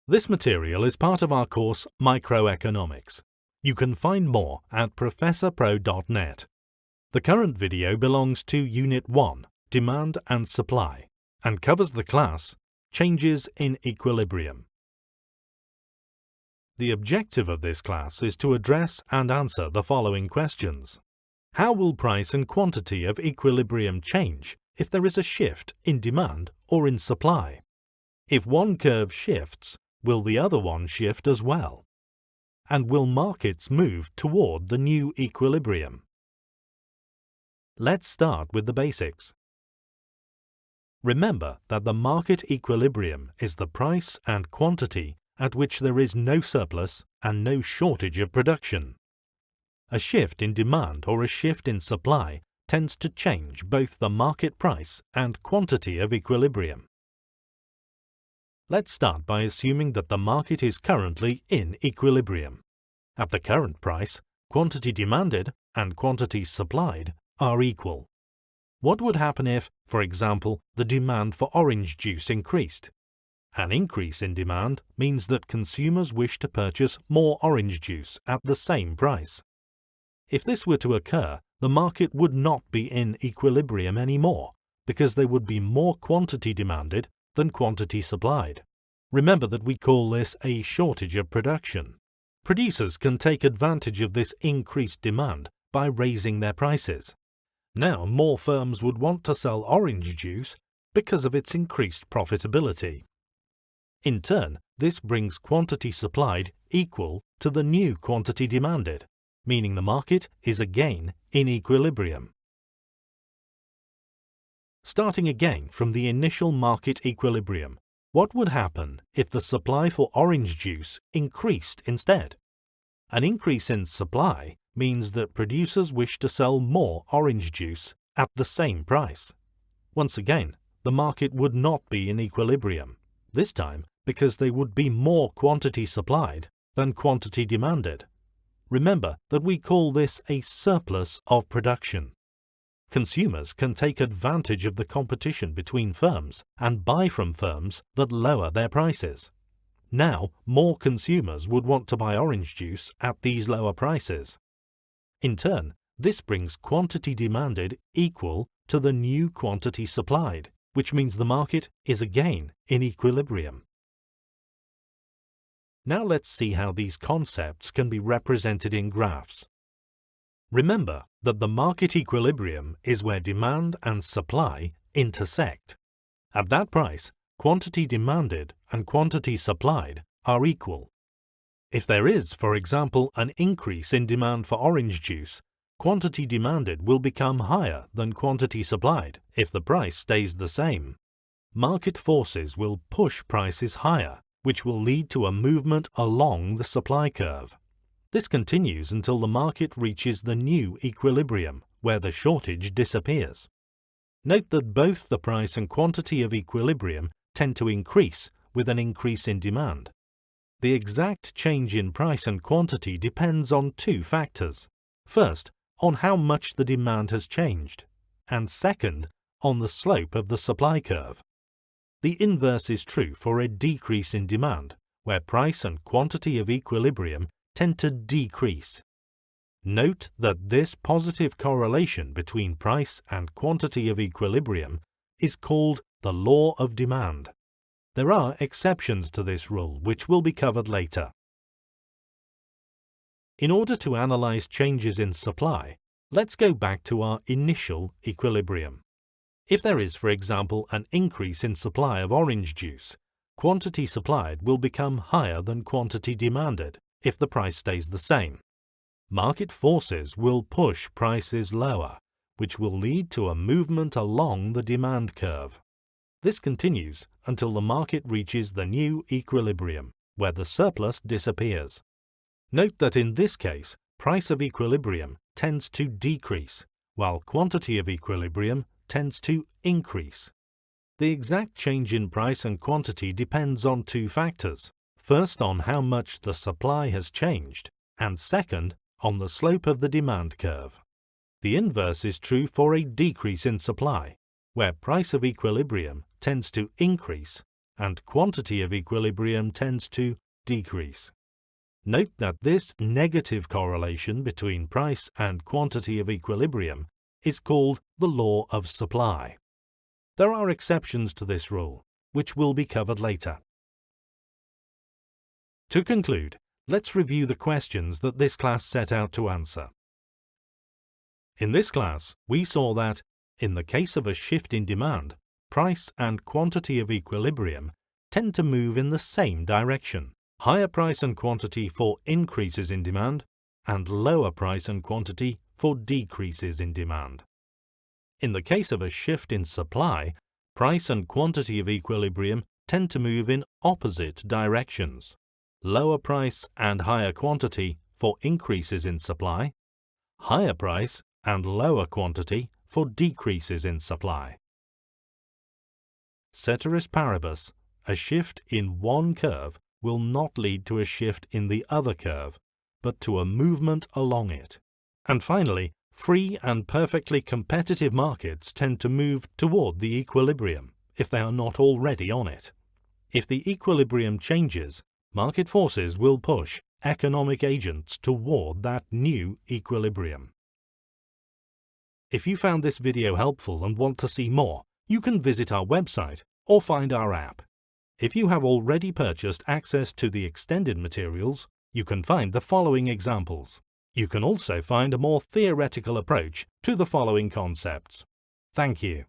This material is part of our course Microeconomics. You can find more at professorpro.net. The current video belongs to Unit 1, Demand and Supply, and covers the class Changes in Equilibrium. The objective of this class is to address and answer the following questions. How will price and quantity of equilibrium change if there is a shift in demand or in supply? If one curve shifts, will the other one shift as well? And will markets move toward the new equilibrium? Let's start with the basics. Remember that the market equilibrium is the price and quantity at which there is no surplus and no shortage of production. A shift in demand or a shift in supply tends to change both the market price and quantity of equilibrium. Let's start by assuming that the market is currently in equilibrium. At the current price, quantity demanded and quantity supplied are equal. What would happen if, for example, the demand for orange juice increased? An increase in demand means that consumers wish to purchase more orange juice at the same price. If this were to occur, the market would not be in equilibrium anymore because there would be more quantity demanded than quantity supplied. Remember that we call this a shortage of production. Producers can take advantage of this increased demand by raising their prices. Now more firms would want to sell orange juice because of its increased profitability. In turn, this brings quantity supplied equal to the new quantity demanded, meaning the market is again in equilibrium. Starting again from the initial market equilibrium, what would happen if the supply for orange juice increased instead? An increase in supply means that producers wish to sell more orange juice at the same price. Once again, the market would not be in equilibrium, this time because there would be more quantity supplied than quantity demanded. Remember that we call this a surplus of production. Consumers can take advantage of the competition between firms and buy from firms that lower their prices. Now, more consumers would want to buy orange juice at these lower prices. In turn, this brings quantity demanded equal to the new quantity supplied, which means the market is again in equilibrium. Now let's see how these concepts can be represented in graphs. Remember that the market equilibrium is where demand and supply intersect. At that price, quantity demanded and quantity supplied are equal. If there is, for example, an increase in demand for orange juice, quantity demanded will become higher than quantity supplied if the price stays the same. Market forces will push prices higher, which will lead to a movement along the supply curve. This continues until the market reaches the new equilibrium, where the shortage disappears. Note that both the price and quantity of equilibrium tend to increase with an increase in demand. The exact change in price and quantity depends on two factors. First, on how much the demand has changed, and second, on the slope of the supply curve. The inverse is true for a decrease in demand, where price and quantity of equilibrium tend to decrease. Note that this positive correlation between price and quantity of equilibrium is called the law of demand. There are exceptions to this rule which will be covered later. In order to analyze changes in supply, let's go back to our initial equilibrium. If there is, for example, an increase in supply of orange juice, quantity supplied will become higher than quantity demanded if the price stays the same. Market forces will push prices lower, which will lead to a movement along the demand curve. This continues until the market reaches the new equilibrium, where the surplus disappears. Note that in this case, price of equilibrium tends to decrease, while quantity of equilibrium tends to increase. The exact change in price and quantity depends on two factors. First, on how much the supply has changed, and second, on the slope of the demand curve. The inverse is true for a decrease in supply, where price of equilibrium tends to increase and quantity of equilibrium tends to decrease. Note that this negative correlation between price and quantity of equilibrium is called the law of supply. There are exceptions to this rule, which will be covered later. To conclude, let's review the questions that this class set out to answer. In this class, we saw that, in the case of a shift in demand, price and quantity of equilibrium tend to move in the same direction. Higher price and quantity for increases in demand, and lower price and quantity for decreases in demand. In the case of a shift in supply, price and quantity of equilibrium tend to move in opposite directions. Lower price and higher quantity for increases in supply, higher price and lower quantity for decreases in supply. Ceteris paribus, a shift in one curve will not lead to a shift in the other curve, but to a movement along it. And finally, free and perfectly competitive markets tend to move toward the equilibrium if they are not already on it. If the equilibrium changes, market forces will push economic agents toward that new equilibrium. If you found this video helpful and want to see more, you can visit our website or find our app. If you have already purchased access to the extended materials, you can find the following examples. You can also find a more theoretical approach to the following concepts. Thank you.